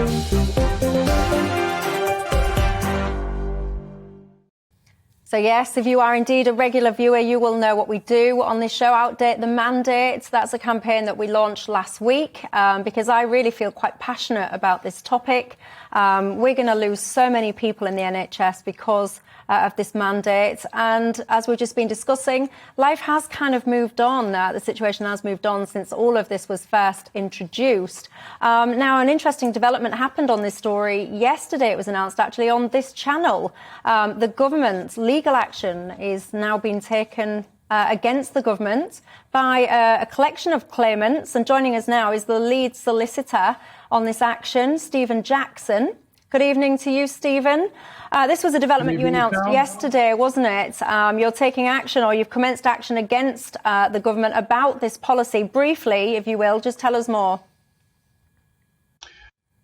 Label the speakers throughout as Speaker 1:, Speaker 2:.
Speaker 1: So yes, if you are indeed a regular viewer, you will know what we do on this show, Outdate the Mandate. That's a campaign that we launched last week because I really feel quite passionate about this topic. We're going to lose so many people in the NHS because of this mandate. And as we've just been discussing, life has kind of moved on. The situation has moved on since all of this was first introduced. Now, an interesting development happened on this story yesterday. It was announced actually on this channel. The government's legal action is now being taken against the government by a collection of claimants. And joining us now is the lead solicitor on this action, Stephen Jackson. Good evening to you, Stephen. This was a development you announced yesterday, wasn't it? You're taking action, or you've commenced action against the government about this policy. Briefly, if you will, just tell us more.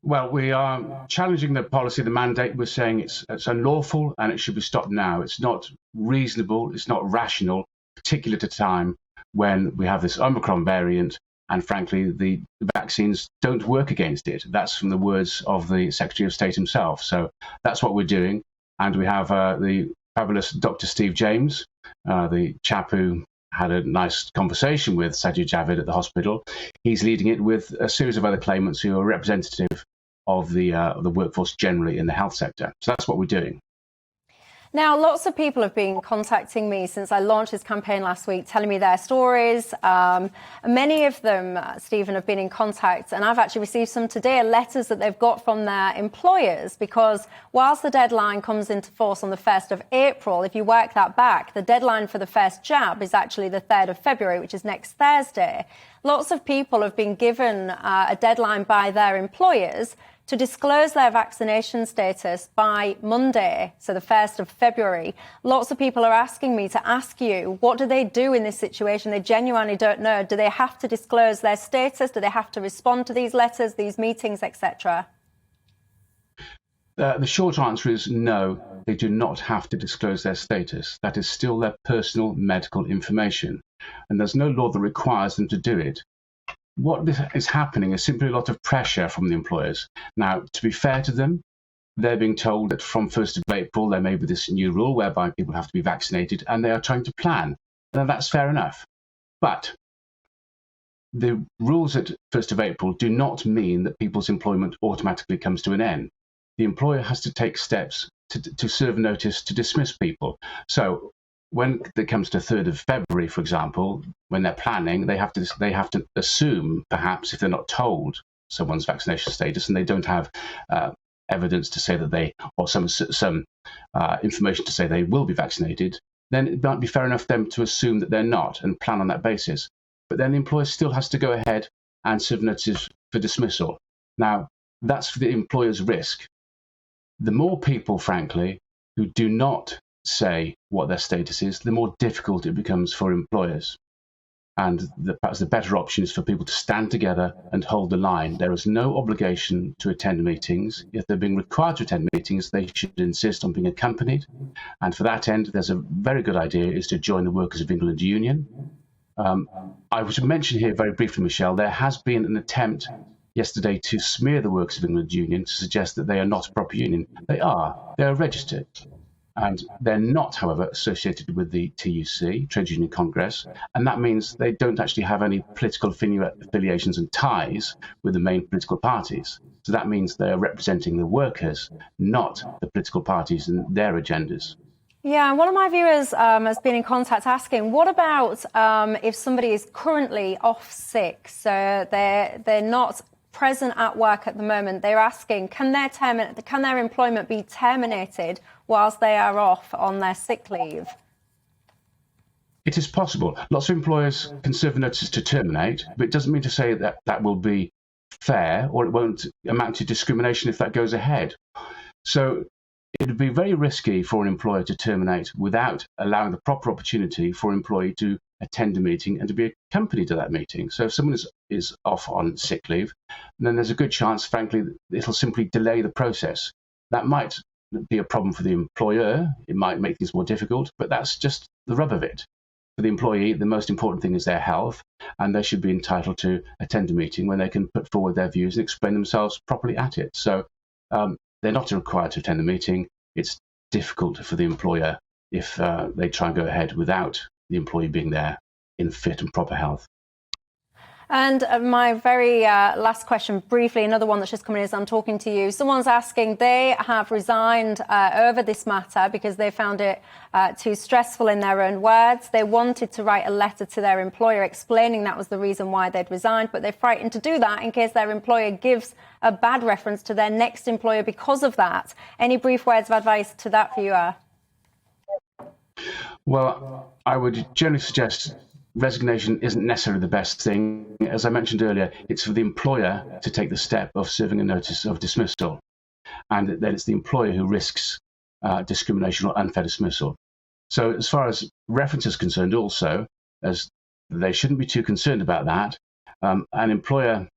Speaker 2: Well, we are challenging the policy, the mandate. We're saying it's unlawful and it should be stopped now. It's not reasonable, it's not rational, particularly at a time when we have this Omicron variant. And frankly, the vaccines don't work against it. That's from the words of the Secretary of State himself. So that's what we're doing. And we have the fabulous Dr. Steve James, the chap who had a nice conversation with Sajid Javid at the hospital. He's leading it with a series of other claimants who are representative of the workforce generally in the health sector. So that's what we're doing.
Speaker 1: Now, lots of people have been contacting me since I launched this campaign last week, telling me their stories. Many of them, Stephen, have been in contact, and I've actually received some today, letters that they've got from their employers, because whilst the deadline comes into force on the 1st of April, if you work that back, the deadline for the first jab is actually the 3rd of February, which is next Thursday. Lots of people have been given a deadline by their employers to disclose their vaccination status by Monday, so the 1st of February. Lots of people are asking me to ask you, what do they do in this situation? They genuinely don't know. Do they have to disclose their status? Do they have to respond to these letters, these meetings, etc.?
Speaker 2: The short answer is no, they do not have to disclose their status. That is still their personal medical information. And there's no law that requires them to do it. What is happening is simply a lot of pressure from the employers. Now, to be fair to them, they're being told that from 1st of April, there may be this new rule whereby people have to be vaccinated, and they are trying to plan. Now, that's fair enough. But the rules at 1st of April do not mean that people's employment automatically comes to an end. The employer has to take steps to serve notice to dismiss people. So when it comes to 3rd of February, for example, when they're planning, they have to assume, perhaps, if they're not told someone's vaccination status and they don't have evidence to say that they, or some information to say they will be vaccinated, then it might be fair enough for them to assume that they're not and plan on that basis. But then the employer still has to go ahead and serve notice for dismissal. Now, that's for the employer's risk. The more people, frankly, who do not say what their status is, the more difficult it becomes for employers. And perhaps the better option is for people to stand together and hold the line. There is no obligation to attend meetings. If they're being required to attend meetings, they should insist on being accompanied. And for that end, there's a very good idea is to join the Workers of England Union. I would mention here very briefly, Michelle, there has been an attempt yesterday to smear the Workers of England Union to suggest that they are not a proper union. They are registered. And they're not, however, associated with the TUC, Trade Union Congress, and that means they don't actually have any political affiliations and ties with the main political parties. So that means they're representing the workers, not the political parties and their agendas.
Speaker 1: Yeah, and one of my viewers has been in contact asking, what about if somebody is currently off sick, so they're not present at work at the moment? They're asking, can their employment be terminated whilst they are off on their sick leave?
Speaker 2: It is possible. Lots of employers can serve a notice to terminate, but it doesn't mean to say that that will be fair or it won't amount to discrimination if that goes ahead. So it would be very risky for an employer to terminate without allowing the proper opportunity for an employee to attend a meeting and to be accompanied to that meeting. So if someone is off on sick leave, then there's a good chance, frankly, it'll simply delay the process. That might be a problem for the employer. It might make things more difficult, but that's just the rub of it. for the employee, the most important thing is their health, and they should be entitled to attend a meeting when they can put forward their views and explain themselves properly at it. So they're not required to attend the meeting. It's difficult for the employer if they try and go ahead without the employee being there in fit and proper health.
Speaker 1: And my very last question, briefly, another one that's just coming in as I'm talking to you. Someone's asking, they have resigned over this matter because they found it too stressful in their own words. They wanted to write a letter to their employer explaining that was the reason why they'd resigned, but they're frightened to do that in case their employer gives a bad reference to their next employer because of that. Any brief words of advice to that viewer?
Speaker 2: Well, I would generally suggest resignation isn't necessarily the best thing. As I mentioned earlier, it's for the employer to take the step of serving a notice of dismissal, and then it's the employer who risks discrimination or unfair dismissal. So as far as reference is concerned also, as they shouldn't be too concerned about that. An employer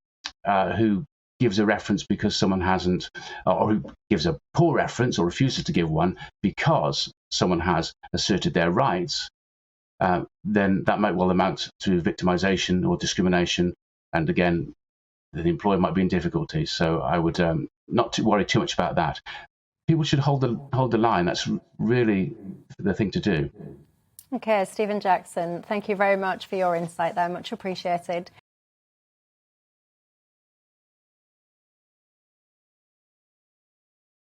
Speaker 2: who gives a reference because someone hasn't, or who gives a poor reference or refuses to give one because someone has asserted their rights, then that might well amount to victimization or discrimination. And again, the employer might be in difficulty. So I would not to worry too much about that. People should hold the line. That's really the thing to do.
Speaker 1: Okay, Stephen Jackson, thank you very much for your insight there. Much appreciated.